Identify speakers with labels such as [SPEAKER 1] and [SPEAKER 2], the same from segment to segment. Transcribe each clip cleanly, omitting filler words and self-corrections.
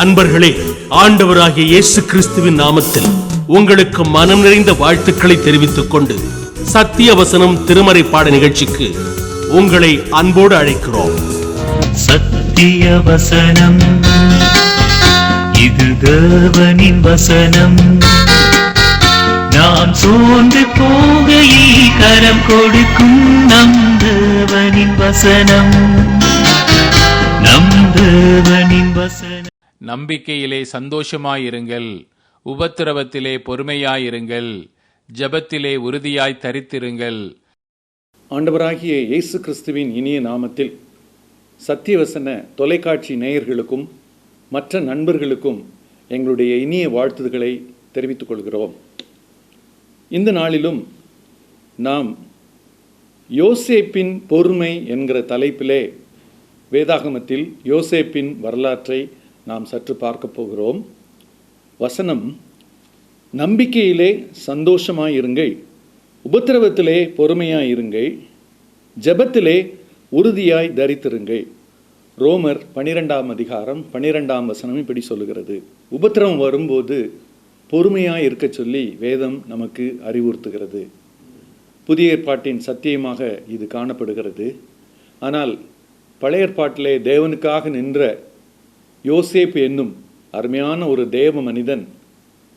[SPEAKER 1] அன்பர்களே, ஆண்டவராகிய இயேசு கிறிஸ்துவின் நாமத்தில் உங்களுக்கு மனம் நிறைந்த வாழ்த்துக்களை தெரிவித்துக் கொண்டு சத்திய வசனம் திருமறை பாட நிகழ்ச்சிக்கு உங்களை அன்போடு அழைக்கிறோம்.
[SPEAKER 2] சத்திய வசனம், இது தேவனின் வசனம். நாம் சோர்ந்து போகையில் கரம் கொடுக்கும் நம் தேவனின் வசனம், நம் தேவனின் வசனம்.
[SPEAKER 3] நம்பிக்கையிலே சந்தோஷமாயிருங்கள், உபத்திரவத்திலே பொறுமையாயிருங்கள், ஜெபத்திலே உறுதியாய் தரித்திருங்கள்.
[SPEAKER 4] ஆண்டவராகிய இயேசு கிறிஸ்துவின் இனிய நாமத்தில் சத்தியவசன தொலைக்காட்சி நேயர்களுக்கும் மற்ற நண்பர்களுக்கும் எங்களுடைய இனிய வாழ்த்துக்களை தெரிவித்துக் கொள்கிறோம். இந்த நாளிலும் நாம் யோசேப்பின் பொறுமை என்கிற தலைப்பிலே வேதாகமத்தில் யோசேப்பின் வரலாற்றை நாம் சற்று பார்க்க போகிறோம். வசனம்: நம்பிக்கையிலே சந்தோஷமாயிருங்கள், உபத்திரவத்திலே பொறுமையாயிருங்கள், ஜெபத்திலே உறுதியாய் தரித்திருங்கள். ரோமர் 12ஆம் அதிகாரம் 12ஆம் வசனம் இப்படி சொல்லுகிறது. உபத்திரவம் வரும்போது பொறுமையாய் இருக்க சொல்லி வேதம் நமக்கு அறிவுறுத்துகிறது. புதிய ஏற்பாட்டின் சத்தியமாக இது காணப்படுகிறது. ஆனால் பழைய ஏற்பாட்டிலே தேவனுக்காக நின்ற யோசேப்பு என்னும் அருமையான ஒரு தேவ மனிதன்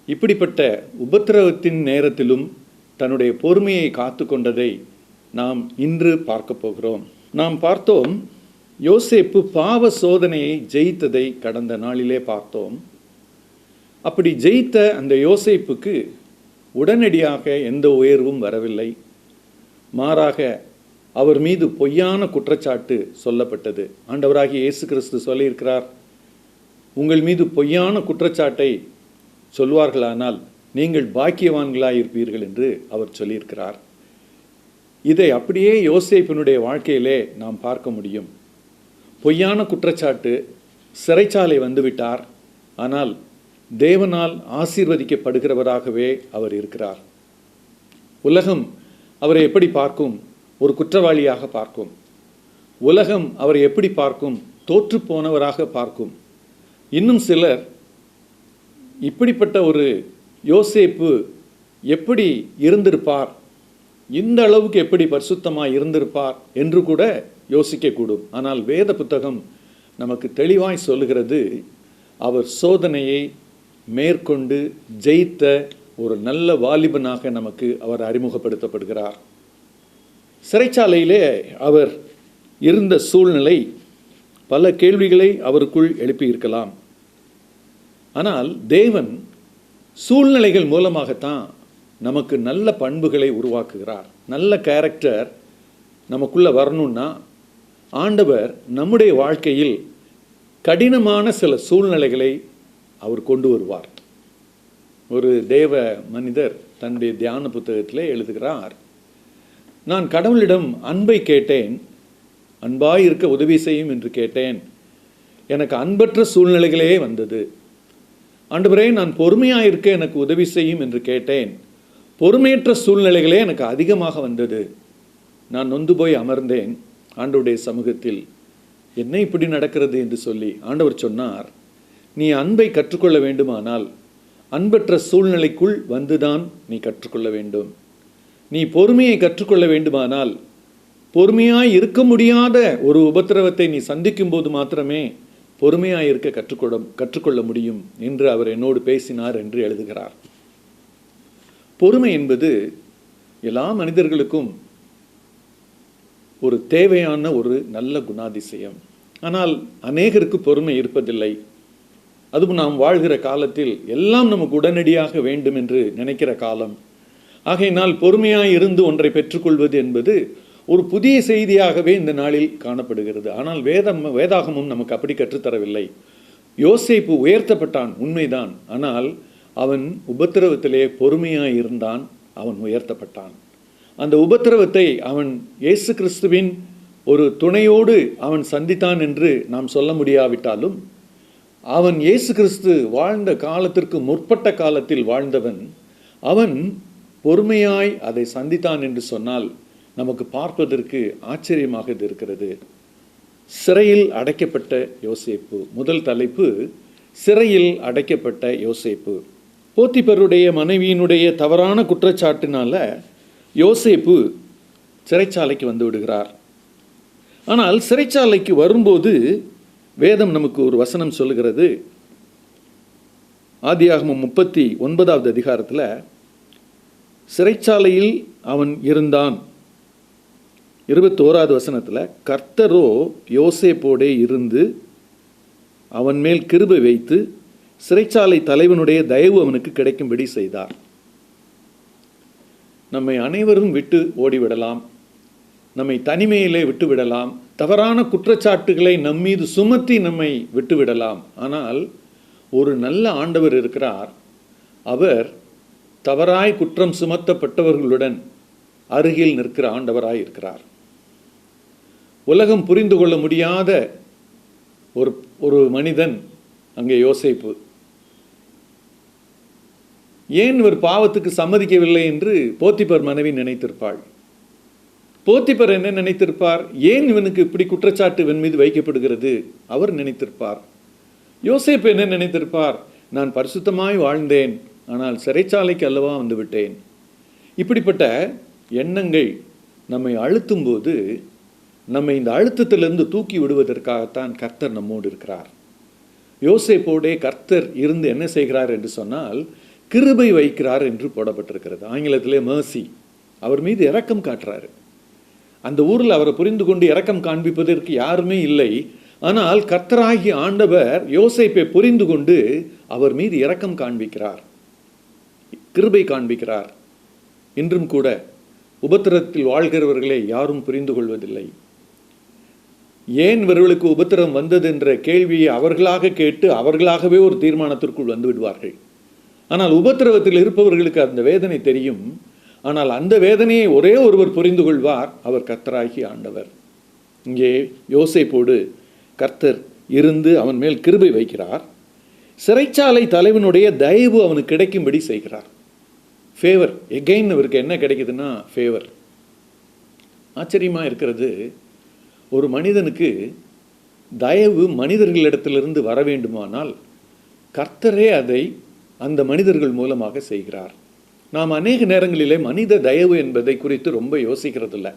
[SPEAKER 4] இப்படிப்பட்ட உபத்திரவத்தின் நேரத்திலும் தன்னுடைய பொறுமையை காத்து கொண்டதை நாம் இன்று பார்க்க போகிறோம். நாம் பார்த்தோம், யோசேப்பு பாவ சோதனையை ஜெயித்ததை கடந்த நாளிலே பார்த்தோம். அப்படி ஜெயித்த அந்த யோசேப்புக்கு உடனடியாக எந்த உயர்வும் வரவில்லை. மாறாக அவர் மீது பொய்யான குற்றச்சாட்டு சொல்லப்பட்டது. ஆண்டவராகிய இயேசு கிறிஸ்து சொல்லியிருக்கிறார், உங்கள் மீது பொய்யான குற்றச்சாட்டை சொல்வார்களானால் நீங்கள் பாக்கியவான்களாயிருப்பீர்கள் என்று அவர் சொல்லியிருக்கிறார். இதை அப்படியே யோசேப்பினுடைய வாழ்க்கையிலே நாம் பார்க்க முடியும். பொய்யான குற்றச்சாட்டு, சிறைச்சாலை வந்துவிட்டார். ஆனால் தேவனால் ஆசீர்வதிக்கப்படுகிறவராகவே அவர் இருக்கிறார். உலகம் அவரை எப்படி பார்க்கும்? ஒரு குற்றவாளியாக பார்க்கும். உலகம் அவரை எப்படி பார்க்கும்? தோற்று போனவராக பார்க்கும். இன்னும் சிலர் இப்படிப்பட்ட ஒரு யோசேப்பு எப்படி இருந்திருப்பார், இந்த அளவுக்கு எப்படி பரிசுத்தமாக இருந்திருப்பார் என்று கூட யோசிக்கக்கூடும். ஆனால் வேத புத்தகம் நமக்கு தெளிவாய் சொல்லுகிறது, அவர் சோதனையை மேற்கொண்டு ஜெயித்த ஒரு நல்ல வாலிபனாக நமக்கு அவர் அறிமுகப்படுத்தப்படுகிறார். சிறைச்சாலையிலே அவர் இருந்த சூழ்நிலை பல கேள்விகளை அவருக்குள் எழுப்பியிருக்கலாம். ஆனால் தேவன் சூழ்நிலைகள் மூலமாகத்தான் நமக்கு நல்ல பண்புகளை உருவாக்குகிறார். நல்ல கேரக்டர் நமக்குள்ளே வரணும்னா ஆண்டவர் நம்முடைய வாழ்க்கையில் கடினமான சில சூழ்நிலைகளை அவர் கொண்டு வருவார். ஒரு தேவ மனிதர் தன்னுடைய தியான புத்தகத்திலே எழுதுகிறார், நான் கடவுளிடம் அன்பை கேட்டேன், அன்பாய் இருக்க உதவி செய்யும் என்று கேட்டேன், எனக்கு அன்பற்ற சூழ்நிலைகளே வந்தது. ஆண்டவரே, நான் பொறுமையாக இருக்க எனக்கு உதவி செய்யும் என்று கேட்டேன், பொறுமையற்ற சூழ்நிலைகளே எனக்கு அதிகமாக வந்தது. நான் நொந்து போய் அமர்ந்தேன் ஆண்டவருடைய சமூகத்தில், என்ன இப்படி நடக்கிறது என்று சொல்லி ஆண்டவர் சொன்னார், நீ அன்பை கற்றுக்கொள்ள வேண்டுமானால் அன்பற்ற சூழ்நிலைக்குள் வந்துதான் நீ கற்றுக்கொள்ள வேண்டும். நீ பொறுமையை கற்றுக்கொள்ள வேண்டுமானால் பொறுமையாய் இருக்க முடியாத ஒரு உபத்திரவத்தை நீ சந்திக்கும் போது மாத்திரமே பொறுமையாய் இருக்க கற்றுக்கொள்ள முடியும் என்று அவர் என்னோடு பேசினார் என்று எழுதுகிறார். பொறுமை என்பது எல்லா மனிதர்களுக்கும் ஒரு தேவையான ஒரு நல்ல குணாதிசயம். ஆனால் அநேகருக்கு பொறுமை இருப்பதில்லை. அதுவும் நாம் வாழ்கிற காலத்தில் எல்லாம் நமக்கு உடனடியாக வேண்டும் என்று நினைக்கிற காலம். ஆகையினால் பொறுமையாய் இருந்து ஒன்றை பெற்றுக்கொள்வது என்பது ஒரு புதிய செய்தியாகவே இந்த நாளில் காணப்படுகிறது. ஆனால் வேதாகமும் நமக்கு அப்படி கற்றுத்தரவில்லை. யோசேப்பு உயர்த்தப்பட்டான், உண்மைதான். ஆனால் அவன் உபத்திரவத்திலே பொறுமையாய் இருந்தான், அவன் உயர்த்தப்பட்டான். அந்த உபத்திரவத்தை அவன் இயேசு கிறிஸ்துவின் ஒரு துணையோடு அவன் சந்தித்தான் என்று நாம் சொல்ல முடியாவிட்டாலும், அவன் இயேசு கிறிஸ்து வாழ்ந்த காலத்திற்கு முற்பட்ட காலத்தில் வாழ்ந்தவன். அவன் பொறுமையாய் அதை சந்தித்தான் என்று சொன்னால் நமக்கு பார்ப்பதற்கு ஆச்சரியமாக இருக்கிறது. சிறையில் அடைக்கப்பட்ட யோசேப்பு. முதல் தலைப்பு, சிறையில் அடைக்கப்பட்ட யோசேப்பு. போத்திபருடைய மனைவியினுடைய தவறான குற்றச்சாட்டினால யோசேப்பு சிறைச்சாலைக்கு வந்து விடுகிறார். ஆனால் சிறைச்சாலைக்கு வரும்போது வேதம் நமக்கு ஒரு வசனம் சொல்லுகிறது. ஆதியாகமம் 39வது அதிகாரத்தில், சிறைச்சாலையில் அவன் இருந்தான். 21வது வசனத்தில், கர்த்தரோ யோசேப்போடே இருந்து அவன் மேல் கிருபை வைத்து சிறைச்சாலை தலைவனுடைய தயவு அவனுக்கு கிடைக்கும்படி செய்தார். நம்மை அனைவரும் விட்டு ஓடிவிடலாம், நம்மை தனிமையிலே விட்டுவிடலாம், தவறான குற்றச்சாட்டுகளை நம்மீது சுமத்தி நம்மை விட்டுவிடலாம். ஆனால் ஒரு நல்ல ஆண்டவர் இருக்கிறார். அவர் தவறாய் குற்றம் சுமத்தப்பட்டவர்களுடன் அருகில் நிற்கிற ஆண்டவராய் இருக்கிறார். உலகம் புரிந்து கொள்ள முடியாத ஒரு மனிதன் அங்கே யோசேப்பு. ஏன் இவர் பாவத்துக்கு சம்மதிக்கவில்லை என்று போத்திபர் மனைவி நினைத்திருப்பாள். போத்திபர் என்ன நினைத்திருப்பார்? ஏன் இவனுக்கு இப்படி குற்றச்சாட்டு இவன் மீது வைக்கப்படுகிறது அவர் நினைத்திருப்பார். யோசேப்பு என்ன நினைத்திருப்பார்? நான் பரிசுத்தமாய் வாழ்ந்தேன், ஆனால் சிறைச்சாலைக்கு அல்லவா வந்து விட்டேன். இப்படிப்பட்ட எண்ணங்கள் நம்மை அழுத்தும் போது நம்மை இந்த அழுத்தத்திலிருந்து தூக்கி விடுவதற்காகத்தான் கர்த்தர் நம்மோடு இருக்கிறார். யோசேப்போடே கர்த்தர் இருந்து என்ன செய்கிறார் என்று சொன்னால், கிருபை வைக்கிறார் என்று போடப்பட்டிருக்கிறது. ஆங்கிலத்திலே mercy. அவர் மீது இரக்கம் காட்டுறாரு. அந்த ஊரில் அவரை புரிந்து கொண்டு இரக்கம் காண்பிப்பதற்கு யாருமே இல்லை. ஆனால் கர்த்தராகிய ஆண்டவர் யோசேப்பை புரிந்து கொண்டு அவர் மீது இரக்கம் காண்பிக்கிறார், கிருபை காண்பிக்கிறார். இன்றும் கூட உபத்திரத்தில் வாழ்கிறவர்களை யாரும் புரிந்து கொள்வதில்லை. ஏன் இவர்களுக்கு உபத்திரம் வந்தது என்ற கேள்வியை அவர்களாக கேட்டு அவர்களாகவே ஒரு தீர்மானத்திற்குள் வந்து விடுவார்கள். ஆனால் உபத்திரவத்தில் இருப்பவர்களுக்கு அந்த வேதனை தெரியும். ஆனால் அந்த வேதனையை ஒரே ஒருவர் புரிந்து கொள்வார், அவர் கர்த்தராகிய ஆண்டவர். இங்கே யோசேப்போடு கர்த்தர் இருந்து அவன் மேல் கிருபை வைக்கிறார். சிறைச்சாலை தலைவனுடைய தயவு அவனுக்கு கிடைக்கும்படி செய்கிறார். ஃபேவர். எகைன் அவருக்கு என்ன கிடைக்குதுன்னா ஃபேவர். ஆச்சரியமாக இருக்கிறது, ஒரு மனிதனுக்கு தயவு மனிதர்களிடத்திலிருந்து வர வேண்டுமானால் கர்த்தரே அதை அந்த மனிதர்கள் மூலமாக செய்கிறார். நாம் அநேக நேரங்களிலே மனித தயவு என்பதை குறித்து ரொம்ப யோசிக்கிறதில்ல.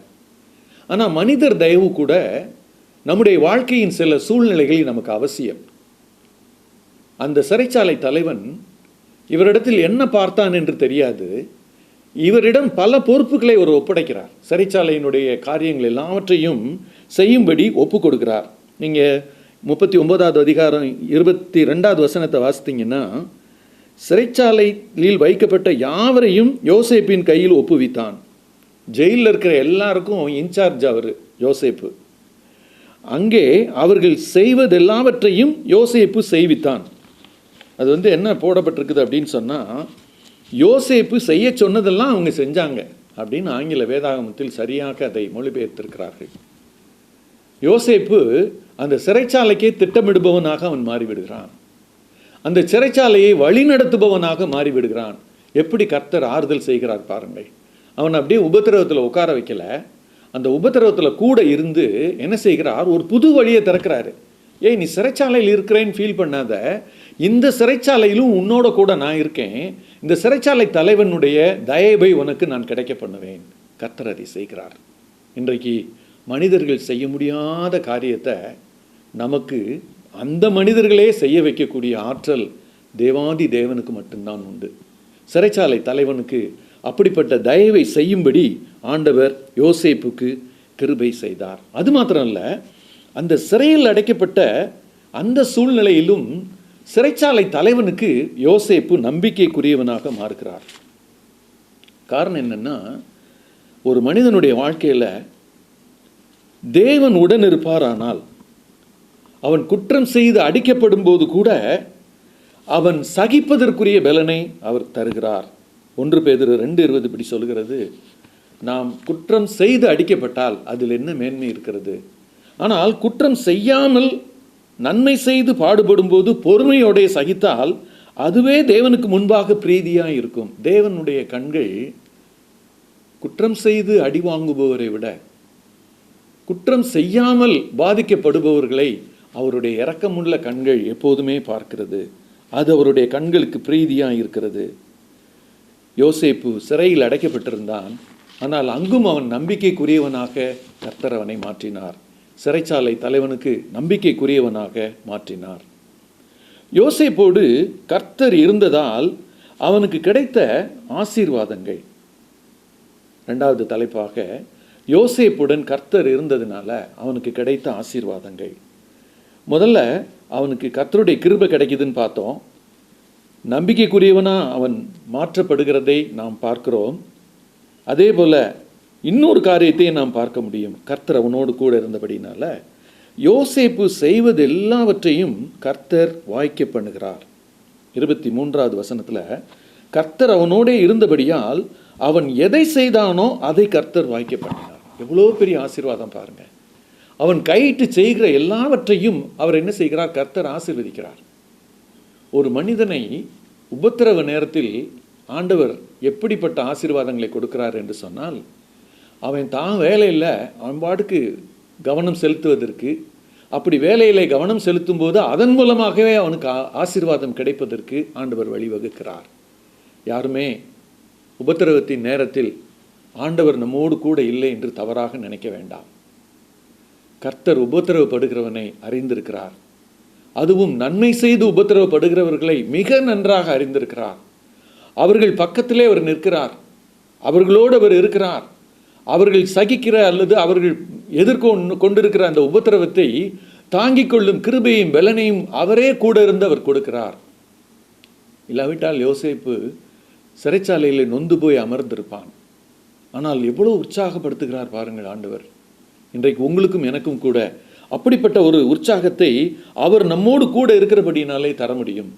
[SPEAKER 4] ஆனால் மனிதர் தயவு கூட நம்முடைய வாழ்க்கையின் சில சூழ்நிலைகளில் நமக்கு அவசியம். அந்த சிறைச்சாலை தலைவன் இவரிடத்தில் என்ன பார்த்தான் என்று தெரியாது. இவரிடம் பல பொறுப்புகளை அவர் ஒப்படைக்கிறார். சிறைச்சாலையினுடைய காரியங்கள் எல்லாவற்றையும் செய்யும்படி ஒப்பு கொடுக்கிறார். நீங்கள் 39வது அதிகாரம் 22வது வசனத்தை வாசித்தீங்கன்னா, சிறைச்சாலையில் வைக்கப்பட்ட யாவரையும் யோசேப்பின் கையில் ஒப்புவித்தான். ஜெயிலில் இருக்கிற எல்லாருக்கும் இன்சார்ஜ் அவர் யோசேப்பு. அங்கே அவர்கள் செய்வதெல்லாவற்றையும் யோசேப்பு செய்வித்தான். அது என்ன போடப்பட்டிருக்குது அப்படின்னு சொன்னால், யோசேப்பு செய்ய சொன்னதெல்லாம் அவங்க செஞ்சாங்க அப்படின்னு ஆங்கில வேதாகமத்தில் சரியாக அதை மொழிபெயர்த்திருக்கிறார்கள். யோசேப்பு அந்த சிறைச்சாலைக்கே திட்டமிடுபவனாக அவன் மாறிவிடுகிறான். அந்த சிறைச்சாலையை வழிநடத்துபவனாக மாறிவிடுகிறான். எப்படி கர்த்தர் ஆறுதல் செய்கிறார் பாருங்கள். அவன் அப்படியே உபத்திரவத்தில் உட்கார வைக்கல, அந்த உபத்திரவத்தில் கூட இருந்து என்ன செய்கிறார்? ஒரு புது வழியை திறக்கிறாரு. ஏய், நீ சிறைச்சாலையில் இருக்கிறேன்னு ஃபீல் பண்ணாத, இந்த சிறைச்சாலையிலும் உன்னோட கூட நான் இருக்கேன். இந்த சிறைச்சாலை தலைவனுடைய தயவை உனக்கு நான் கிடைக்க பண்ணுவேன். கர்த்தர் அதை செய்கிறார். இன்றைக்கு மனிதர்கள் செய்ய முடியாத காரியத்தை நமக்கு அந்த மனிதர்களே செய்ய வைக்கக்கூடிய ஆற்றல் தேவாதி தேவனுக்கு மட்டும்தான் உண்டு. சிறைச்சாலை தலைவனுக்கு அப்படிப்பட்ட தயவை செய்யும்படி ஆண்டவர் யோசேப்புக்கு கிருபை செய்தார். அது மாத்திரம் இல்லை, அந்த சிறையில் அடைக்கப்பட்ட அந்த சூழ்நிலையிலும் சிறைச்சாலை தலைவனுக்கு யோசேப்பு நம்பிக்கைக்குரியவனாக மாறுகிறார். காரணம் என்னன்னா, ஒரு மனிதனுடைய வாழ்க்கையில் தேவன் உடன் இருப்பாரானால் அவன் குற்றம் செய்து அடிக்கப்படும் போது கூட அவன் சகிப்பதற்குரிய பலனை அவர் தருகிறார். 1 பேதுரு 2:20 இப்படி சொல்கிறது, நாம் குற்றம் செய்து அடிக்கப்பட்டால் அதில் என்ன மேன்மை இருக்கிறது? ஆனால் குற்றம் செய்யாமல் நன்மை செய்து பாடுபடும் போது பொறுமையோட சகித்தால் அதுவே தேவனுக்கு முன்பாக பிரீதியாக இருக்கும். தேவனுடைய கண்கள் குற்றம் செய்து அடி வாங்குபவரை விட குற்றம் செய்யாமல் பாதிக்கப்படுபவர்களை அவருடைய இரக்கமுள்ள கண்கள் எப்போதுமே பார்க்கிறது. அது அவருடைய கண்களுக்கு பிரீதியாக இருக்கிறது. யோசேப்பு சிறையில் அடைக்கப்பட்டிருந்தான். ஆனால் அங்கும் அவன் நம்பிக்கைக்குரியவனாக கர்த்தர் அவனை மாற்றினார். சிறைச்சாலை தலைவனுக்கு நம்பிக்கைக்குரியவனாக மாற்றினார். யோசேப்போடு கர்த்தர் இருந்ததால் அவனுக்கு கிடைத்த ஆசீர்வாதங்கள். 2வது தலைப்பாக யோசேப்புடன் கர்த்தர் இருந்ததுனால அவனுக்கு கிடைத்த ஆசீர்வாதங்கள். முதல்ல அவனுக்கு கர்த்தருடைய கிருபை கிடைக்குதுன்னு பார்த்தோம். நம்பிக்கைக்குரியவனா அவன் மாற்றப்படுகிறதை நாம் பார்க்கிறோம். அதே போல இன்னொரு காரியத்தையும் நாம் பார்க்க முடியும். கர்த்தர் அவனோடு கூட இருந்தபடினால யோசேப்பு செய்வது எல்லாவற்றையும் கர்த்தர் வாய்க்க பண்ணுகிறார். 23வது வசனத்தில் கர்த்தர் அவனோடே இருந்தபடியால் அவன் எதை செய்தானோ அதை கர்த்தர் வாய்க்க பண்ணினார். எவ்வளோ பெரிய ஆசீர்வாதம் பாருங்க. அவன் கையிட்டு செய்கிற எல்லாவற்றையும் அவர் என்ன செய்கிறார்? கர்த்தர் ஆசீர்வதிக்கிறார். ஒரு மனிதனை உபத்திரவ நேரத்தில் ஆண்டவர் எப்படிப்பட்ட ஆசீர்வாதங்களை கொடுக்கிறார் என்று சொன்னால், அவன் தான் வேலையில் அவன் பாட்டுக்கு கவனம் செலுத்துவதற்கு, அப்படி வேலையிலே கவனம் செலுத்தும் போது அதன் மூலமாகவே அவனுக்கு ஆசீர்வாதம் கிடைப்பதற்கு ஆண்டவர் வழிவகுக்கிறார். யாருமே உபத்திரவத்தின் நேரத்தில் ஆண்டவர் நம்மோடு கூட இல்லை என்று தவறாக நினைக்க வேண்டாம். கர்த்தர் உபத்திரவப்படுகிறவனை அறிந்திருக்கிறார். அதுவும் நன்மை செய்து உபத்திரவப்படுகிறவர்களை மிக நன்றாக அறிந்திருக்கிறார். அவர்கள் பக்கத்திலே அவர் நிற்கிறார். அவர்களோடு அவர் இருக்கிறார். அவர்கள் சகிக்கிற அல்லது அவர்கள் கொண்டிருக்கிற அந்த உபத்திரவத்தை தாங்கிக் கொள்ளும் கிருபையும் பலனையும் அவரே கூட இருந்து அவர் கொடுக்கிறார். இல்லாவிட்டால் யோசேப்பு சிறைச்சாலையில் நொந்து போய் அமர்ந்திருப்பான். ஆனால் எவ்வளவு உற்சாகப்படுத்துகிறார் பாருங்கள் ஆண்டவர். இன்றைக்கு உங்களுக்கும் எனக்கும் கூட அப்படிப்பட்ட ஒரு உற்சாகத்தை அவர் நம்மோடு கூட இருக்கிறபடினாலே தர முடியும்.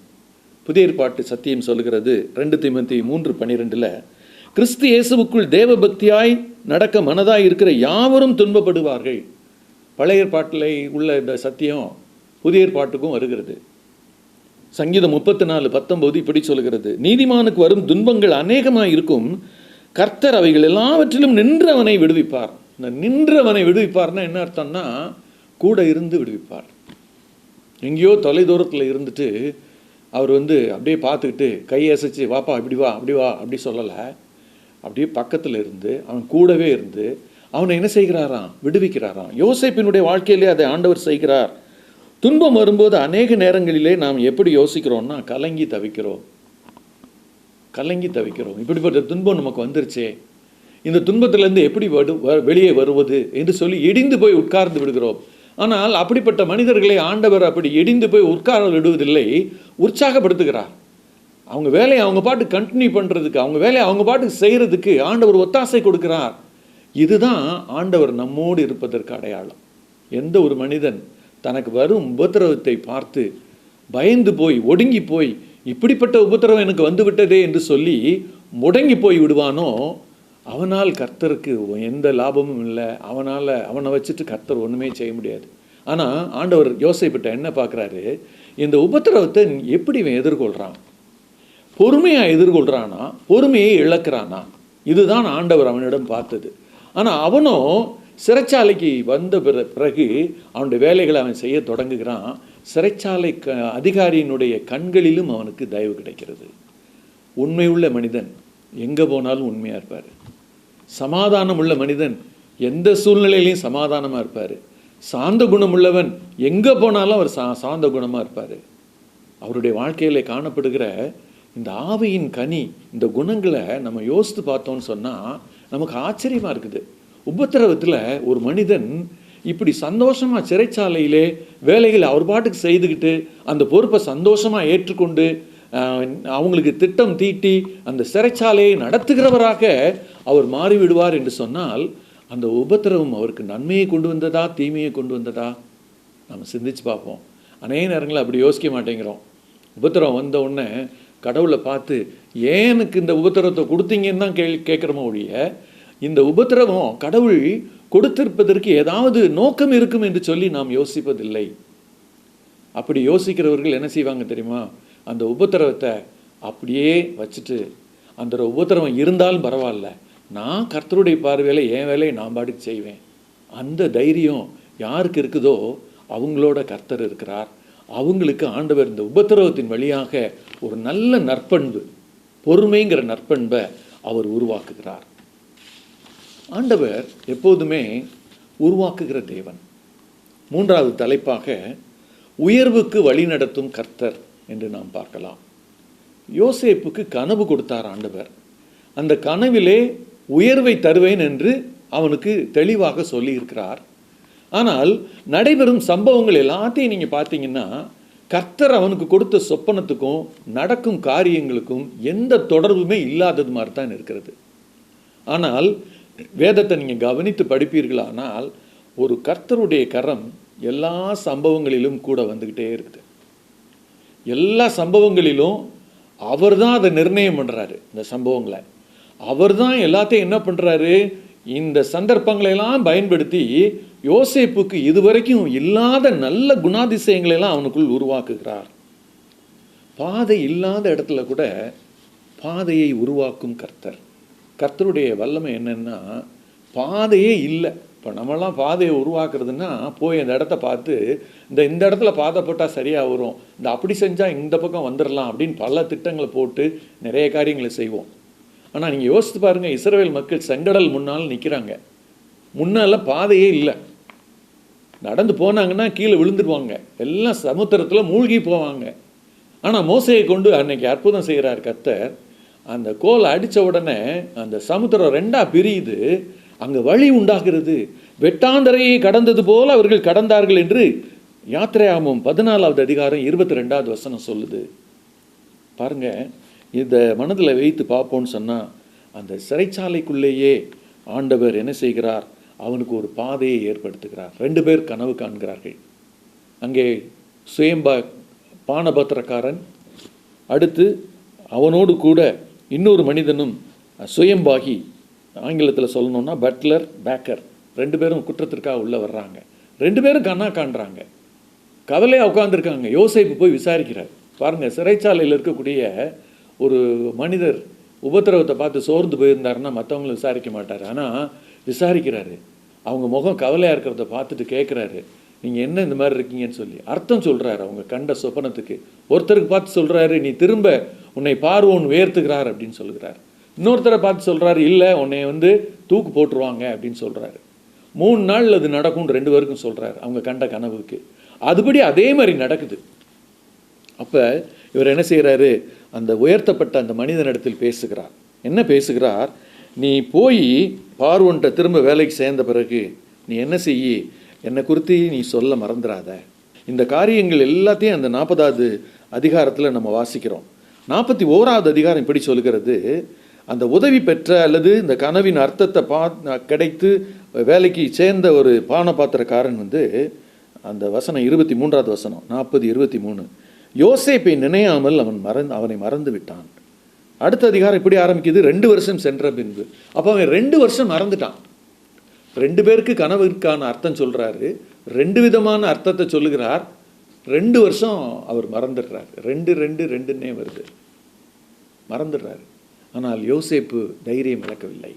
[SPEAKER 4] புதிய ஏற்பாட்டு சத்தியம் சொல்கிறது 2 தீமோத்தேயு 3:12 கிறிஸ்து இயேசுவுக்குள் தேவ பக்தியாய் நடக்க மனதாய் இருக்கிற யாவரும் துன்பப்படுவார்கள். பழைய ஏற்பாட்டில் உள்ள இந்த சத்தியம் புதிய ஏற்பாட்டுக்கும் வருகிறது. சங்கீதம் 34:19 இப்படி சொல்கிறது, நீதிமானுக்கு வரும் துன்பங்கள் அநேகமாக இருக்கும், கர்த்தர் அவைகள் எல்லாவற்றிலும் நின்றவனை விடுவிப்பார். இந்த நின்றவனை விடுவிப்பார்னா என்ன அர்த்தம்னா, கூட இருந்து விடுவிப்பார். எங்கேயோ தொலைதூரத்தில் இருந்துட்டு அவர் அப்படியே பார்த்துக்கிட்டு கையை அசைச்சு வாப்பா இப்படி வா அப்படி வா அப்படி சொல்லலை. அப்படியே பக்கத்தில் இருந்து அவன் கூடவே இருந்து அவனை என்ன செய்கிறாராம்? விடுவிக்கிறாராம். யோசேப்பினுடைய வாழ்க்கையிலே அதை ஆண்டவர் செய்கிறார். துன்பம் வரும்போது அநேக நேரங்களிலே நாம் எப்படி யோசிக்கிறோம்னா, கலங்கி தவிக்கிறோம். இப்படிப்பட்ட துன்பம் நமக்கு வந்துருச்சே, இந்த துன்பத்திலேருந்து எப்படி வெளியே வருவது என்று சொல்லி இடிந்து போய் உட்கார்ந்து விடுகிறோம். ஆனால் அப்படிப்பட்ட மனிதர்களை ஆண்டவர் அப்படி இடிந்து போய் உட்கார விடுவதில்லை, உற்சாகப்படுத்துகிறார். அவங்க வேலையை அவங்க பாட்டு கண்டினியூ பண்ணுறதுக்கு, அவங்க வேலையை அவங்க பாட்டுக்கு செய்கிறதுக்கு ஆண்டவர் ஒத்தாசை கொடுக்கிறார். இதுதான் ஆண்டவர் நம்மோடு இருப்பதற்கு அடையாளம். எந்த ஒரு மனிதன் தனக்கு வரும் உபத்திரவத்தை பார்த்து பயந்து போய் ஒடுங்கி போய் இப்படிப்பட்ட உபத்திரவம் எனக்கு வந்து விட்டதே என்று சொல்லி முடங்கி போய் விடுவானோ, அவனால் கர்த்தருக்கு எந்த லாபமும் இல்லை. அவனை வச்சுட்டு கர்த்தர் ஒன்றுமே செய்ய முடியாது. ஆனால் ஆண்டவர் யோசேப்பிட்ட என்ன பார்க்குறாரு? இந்த உபத்திரவத்தை எப்படி இவன் எதிர்கொள்கிறான்? பொறுமையாக எதிர்கொள்கிறானா, பொறுமையை இழக்கிறானா? இதுதான் ஆண்டவர் அவனிடம் பார்த்தது. ஆனால் அவனோ சிறைச்சாலைக்கு வந்த பிறகு அவனுடைய வேலைகளை அவன் செய்ய தொடங்குகிறான். சிறைச்சாலை அதிகாரியினுடைய கண்களிலும் அவனுக்கு தயவு கிடைக்கிறது. உண்மையுள்ள மனிதன் எங்கே போனாலும் உண்மையாக இருப்பார். சமாதானம் உள்ள மனிதன் எந்த சூழ்நிலையிலையும் சமாதானமாக இருப்பார். சாந்த குணம் உள்ளவன் எங்கே போனாலும் அவர் சாந்த குணமாக இருப்பார். அவருடைய வாழ்க்கையில் காணப்படுகிற இந்த ஆவியின் கனி, இந்த குணங்களை நம்ம யோசித்து பார்த்தோன்னு சொன்னால் நமக்கு ஆச்சரியமாக இருக்குது. உபத்திரவத்தில் ஒரு மனிதன் இப்படி சந்தோஷமாக சிறைச்சாலையிலே வேலைகளை அவர் பாட்டுக்கு செய்துக்கிட்டு அந்த பொறுப்பை சந்தோஷமாக ஏற்றுக்கொண்டு அவங்களுக்கு திட்டம் தீட்டி அந்த சிறைச்சாலையை நடத்துகிறவராக அவர் மாறிவிடுவார் என்று சொன்னால், அந்த உபத்திரவம் அவருக்கு நன்மையை கொண்டு வந்ததா தீமையை கொண்டு வந்ததா நம்ம சிந்திச்சு பார்ப்போம். அநேக நேரங்களில் அப்படி யோசிக்க மாட்டேங்கிறோம். உபத்திரவம் வந்த உடனே கடவுளை பார்த்து ஏன் எனக்கு இந்த உபத்திரவத்தை கொடுத்தீங்கன்னு தான் கேட்குறோமோ ஒழிய, இந்த உபத்திரவம் கடவுள் கொடுத்திருப்பதற்கு ஏதாவது நோக்கம் இருக்கும் என்று சொல்லி நாம் யோசிப்பதில்லை. அப்படி யோசிக்கிறவர்கள் என்ன செய்வாங்க தெரியுமா? அந்த உபத்திரவத்தை அப்படியே வச்சுட்டு, அந்த உபத்திரவம் இருந்தாலும் பரவாயில்ல, நான் கர்த்தருடைய பார்வையில் என் வேலையை நான் பாட்டுக்கு செய்வேன், அந்த தைரியம் யாருக்கு இருக்குதோ அவங்களோட கர்த்தர் இருக்கிறார். அவங்களுக்கு ஆண்டவர் இந்த உபத்திரவத்தின் வழியாக ஒரு நல்ல நற்பண்பு, பொறுமைங்கிற நற்பண்பை அவர் உருவாக்குகிறார். ஆண்டவர் எப்போதுமே உருவாக்குகிற தேவன். மூன்றாவது தலைப்பாக உயர்வுக்கு வழிநடத்தும் கர்த்தர் என்று நாம் பார்க்கலாம். யோசேப்புக்கு கனவு கொடுத்தார் ஆண்டவர். அந்த கனவிலே உயர்வை தருவேன் என்று அவனுக்கு தெளிவாக சொல்லியிருக்கிறார். ஆனால் நடைபெறும் சம்பவங்கள் எல்லாத்தையும் நீங்கள் பார்த்தீங்கன்னா கர்த்தர் அவனுக்கு கொடுத்த சொப்பனத்துக்கும் நடக்கும் காரியங்களுக்கும் எந்த தொடர்புமே இல்லாதது மாதிரி தான் இருக்கிறது. ஆனால் வேதத்தை நீங்கள் கவனித்து படிப்பீர்களானால் ஒரு கர்த்தருடைய கரம் எல்லா சம்பவங்களிலும் கூட வந்துக்கிட்டே இருக்குது. எல்லா சம்பவங்களிலும் அவர் தான் அதை நிர்ணயம் பண்ணுறாரு. இந்த சம்பவங்களை அவர் தான் எல்லாத்தையும் என்ன பண்ணுறாரு, இந்த சந்தர்ப்பங்களெல்லாம் பயன்படுத்தி யோசேப்புக்கு இதுவரைக்கும் இல்லாத நல்ல குணாதிசயங்களெல்லாம் அவனுக்குள் உருவாக்குகிறார். பாதை இல்லாத இடத்துல கூட பாதையை உருவாக்கும் கர்த்தர். கர்த்தருடைய வல்லமை என்னன்னா, பாதையே இல்லை. இப்போ நம்மளாம் பாதையை உருவாக்குறதுன்னா போய் அந்த இடத்த பார்த்து இந்த இடத்துல பாதை போட்டால் சரியாக வரும், இந்த அப்படி செஞ்சால் இந்த பக்கம் வந்துடலாம் அப்படின்னு பல திட்டங்களை போட்டு நிறைய காரியங்களை செய்வோம். ஆனால் நீங்கள் யோசித்து பாருங்கள், இஸ்ரவேல் மக்கள் செங்கடல் முன்னால் நிற்கிறாங்க. முன்னால் பாதையே இல்லை. நடந்து போனாங்கன்னா கீழே விழுந்துடுவாங்க, எல்லாம் சமுத்திரத்தில் மூழ்கி போவாங்க. ஆனால் மோசையை கொண்டு அன்னைக்கு அற்புதம் செய்கிறார் கர்த்தர். அந்த கோலை அடித்த உடனே அந்த சமுத்திரம் ரெண்டாக பிரியுது, அங்கே வழி உண்டாகிறது. வெட்டாந்தரையை கடந்தது போல் அவர்கள் கடந்தார்கள் என்று யாத்திரையாமம் 14வது அதிகாரம் 22வது வசனம் சொல்லுது. பாருங்க, இதை மனதில் வைத்து பார்ப்போம்னு சொன்னால் அந்த சிறைச்சாலைக்குள்ளேயே ஆண்டவர் என்ன செய்கிறார், அவனுக்கு ஒரு பாதையை ஏற்படுத்துகிறார். 2 பேர் கனவு காண்கிறார்கள். அங்கே பானபத்திரக்காரன், அடுத்து அவனோடு கூட இன்னொரு மனிதனும் சுயம்பாகி, ஆங்கிலத்தில் சொல்லணும்னா பட்லர் பேக்கர், 2 பேரும் குற்றத்திற்காக உள்ளே வர்றாங்க. 2 பேரும் கண்ணா காண்றாங்க, கவலையாக உட்காந்துருக்காங்க. யோசேப்பு போய் விசாரிக்கிறார். பாருங்கள், சிறைச்சாலையில் இருக்கக்கூடிய ஒரு மனிதர் உபத்திரவத்தை பார்த்து சோர்ந்து போயிருந்தாருன்னா மற்றவங்களும் விசாரிக்க மாட்டார். ஆனால் விசாரிக்கிறாரு. அவங்க முகம் கவலையாக இருக்கிறத பார்த்துட்டு கேட்குறாரு, நீங்கள் என்ன இந்த மாதிரி இருக்கீங்கன்னு சொல்லி அர்த்தம் சொல்கிறாரு. அவங்க கண்ட சொப்பனத்துக்கு ஒருத்தருக்கு பார்த்து சொல்கிறாரு, நீ திரும்ப உன்னை பார்வோன் உயர்த்துகிறார் அப்படின்னு சொல்கிறார். இன்னொருத்தரை பார்த்து சொல்கிறாரு, இல்லை உன்னை தூக்கு போட்டுருவாங்க அப்படின்னு சொல்கிறாரு. 3 நாள் அது நடக்கும்னு 2 பேருக்கும் சொல்கிறார் அவங்க கண்ட கனவுக்கு. அதுபடி அதே மாதிரி நடக்குது. அப்போ இவர் என்ன செய்கிறாரு, அந்த உயர்த்தப்பட்ட அந்த மனிதனிடத்தில் பேசுகிறார். என்ன பேசுகிறார், நீ போய் பார்வோன்ட்ட திரும்ப வேலைக்கு சேர்ந்த பிறகு நீ என்ன செய்யி, என்னை குறித்து நீ சொல்ல மறந்துடாத. இந்த காரியங்கள் எல்லாத்தையும் அந்த 40வது அதிகாரத்தில் நம்ம வாசிக்கிறோம். 41வது அதிகாரம் இப்படி சொல்கிறது, அந்த உதவி பெற்ற அல்லது இந்த கனவின் அர்த்தத்தை கிடைத்து வேலைக்கு சேர்ந்த ஒரு பானபாத்திரக்காரன் அந்த வசனம் 23வது வசனம் 40:23, யோசேப்பை நினையாமல் அவனை மறந்து விட்டான். அடுத்த அதிகாரம் இப்படி ஆரம்பிக்குது, 2 வருஷம் சென்ற பின்பு. அப்போ அவன் 2 வருஷம் மறந்துட்டான். 2 பேருக்கு கனவுக்கான அர்த்தம் சொல்கிறாரு, 2 விதமான அர்த்தத்தை சொல்லுகிறார். 2 வருஷம் அவர் மறந்துடுறார். 2 வருது, மறந்துடுறாரு. ஆனால் யோசேப்பு தைரியம் இழக்கவில்லை.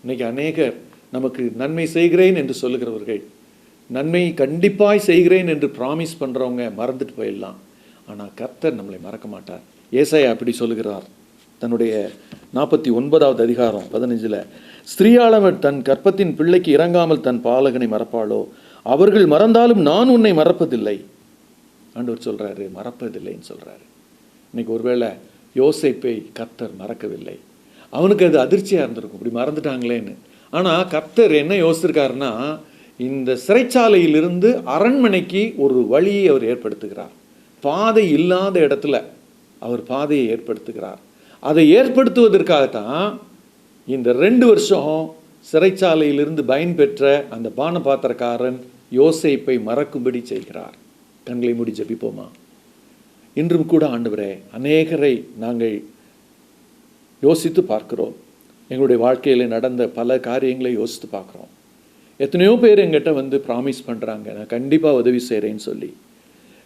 [SPEAKER 4] இன்னைக்கு அநேகர் நமக்கு நன்மை செய்கிறேன் என்று சொல்லுகிறவர்கள், நன்மை கண்டிப்பாய் செய்கிறேன் என்று ப்ராமிஸ் பண்ணுறவங்க மறந்துட்டு போயிடலாம். ஆனால் கர்த்தர் நம்மளை மறக்க மாட்டார். ஏசாயா அப்படி சொல்லுகிறார் தன்னுடைய 49வது அதிகாரம் 15, ஸ்திரீயாளவர் தன் கற்பத்தின் பிள்ளைக்கு இறங்காமல் தன் பாலகனை மறப்பாளோ, அவர்கள் மறந்தாலும் நான் உன்னை மறப்பதில்லை. ஆண்டவர் சொல்கிறாரு, மறப்பதில்லைன்னு சொல்கிறாரு. இன்னைக்கு ஒருவேளை யோசேப்பை கர்த்தர் மறக்கவில்லை. அவனுக்கு அது அதிர்ச்சியாக இருந்திருக்கும், இப்படி மறந்துட்டாங்களேன்னு. ஆனால் கர்த்தர் என்ன யோசிச்சிருக்காருன்னா, இந்த சிறைச்சாலையிலிருந்து அரண்மனைக்கு ஒரு வழியை அவர் ஏற்படுத்துகிறார். பாதை இல்லாத இடத்துல அவர் பாதையை ஏற்படுத்துகிறார். அதை ஏற்படுத்துவதற்காகத்தான் இந்த 2 வருஷம் சிறைச்சாலையிலிருந்து பயன்பெற்ற அந்த பானபாத்திரக்காரன் யோசேப்பை மறக்கும்படி செய்கிறார். கண்களை மூடி ஜெபிப்போமா? இன்றும் கூட ஆண்டவரே, அநேகரை நாங்கள் யோசித்து பார்க்கிறோம். எங்களுடைய வாழ்க்கையில் நடந்த பல காரியங்களை யோசித்து பார்க்குறோம். எத்தனையோ பேர் எங்கிட்ட ப்ராமிஸ் பண்ணுறாங்க, நான் கண்டிப்பாக உதவி செய்கிறேன்னு சொல்லி,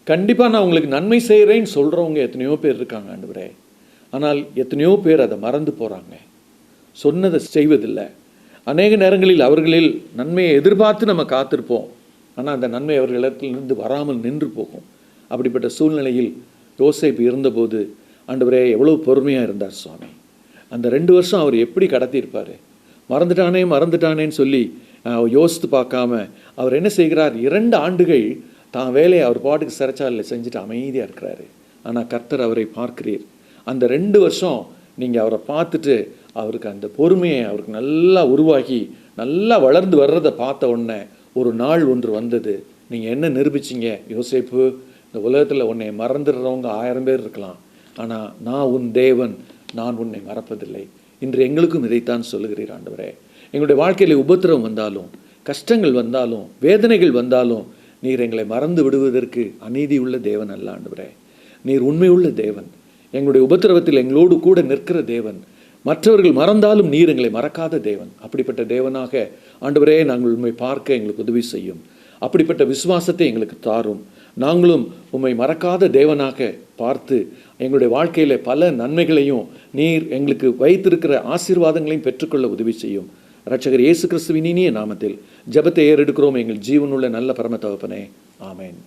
[SPEAKER 4] கண்டிப்பாக நான் உங்களுக்கு நன்மை செய்கிறேன்னு சொல்கிறவங்க எத்தனையோ பேர் இருக்காங்க ஆண்டவரே. ஆனால் எத்தனையோ பேர் அதை மறந்து போகிறாங்க, சொன்னதை செய்வதில்லை. அநேக நேரங்களில் அவர்களில் நன்மையை எதிர்பார்த்து நம்ம காத்திருப்போம். ஆனால் அந்த நன்மை அவர்களிடத்திலிருந்து வராமல் நின்று போகும். அப்படிப்பட்ட சூழ்நிலையில் யோசேப்பு இருந்தபோது ஆண்டவரே எவ்வளோ பொறுமையாக இருந்தார் சுவாமி. அந்த 2 வருஷம் அவர் எப்படி கடத்தியிருப்பார்? மறந்துட்டானேன்னு சொல்லி யோசித்து பார்க்காம அவர் என்ன செய்கிறார்? 2 ஆண்டுகள் தான் வேலையை அவர் பாட்டுக்கு சிறைச்சாலையில் செஞ்சுட்டு அமைதியாக இருக்கிறாரு. ஆனால் கர்த்தர் அவரை பார்க்கிறீர். அந்த 2 வருஷம் நீங்கள் அவரை பார்த்துட்டு அவருக்கு அந்த பொறுமையை அவருக்கு நல்லா உருவாகி நல்லா வளர்ந்து வர்றதை பார்த்த உடனே ஒரு நாள் ஒன்று வந்தது. நீங்கள் என்ன நிரூபிச்சிங்க? யோசேப்பு, இந்த உலகத்தில் உன்னை மறந்துடுறவங்க 1000 பேர் இருக்கலாம், ஆனால் நான் உன் தேவன், நான் உன்னை மறப்பதில்லை. இன்று எங்களுக்கும் இதைத்தான் சொல்லுகிறீர் ஆண்டவரே. எங்களுடைய வாழ்க்கையில் உபத்திரவம் வந்தாலும், கஷ்டங்கள் வந்தாலும், வேதனைகள் வந்தாலும் நீர் எங்களை மறந்து விடுவதற்கு அநீதி உள்ள தேவன் அல்ல ஆண்டவரே. நீர் உண்மையுள்ள தேவன். எங்களுடைய உபத்திரவத்தில் எங்களோடு கூட நிற்கிற தேவன். மற்றவர்கள் மறந்தாலும் நீர் எங்களை மறக்காத தேவன். அப்படிப்பட்ட தேவனாக ஆண்டவரே நாங்கள் உண்மை பார்க்க எங்களுக்கு உதவி செய்யும். அப்படிப்பட்ட விசுவாசத்தை எங்களுக்கு தாரும். நாங்களும் உம்மை மறக்காத தேவனாக பார்த்து எங்களுடைய வாழ்க்கையில் பல நன்மைகளையும் நீர் எங்களுக்கு வைத்திருக்கிற ஆசீர்வாதங்களையும் பெற்றுக்கொள்ள உதவி செய்யும். இரட்சகர் இயேசு கிறிஸ்துவின் இனிய நாமத்தில் ஜெபத்தை ஏறெடுக்கிறோம் எங்கள் ஜீவனுள்ள நல்ல பரம தகப்பனே. ஆமென்.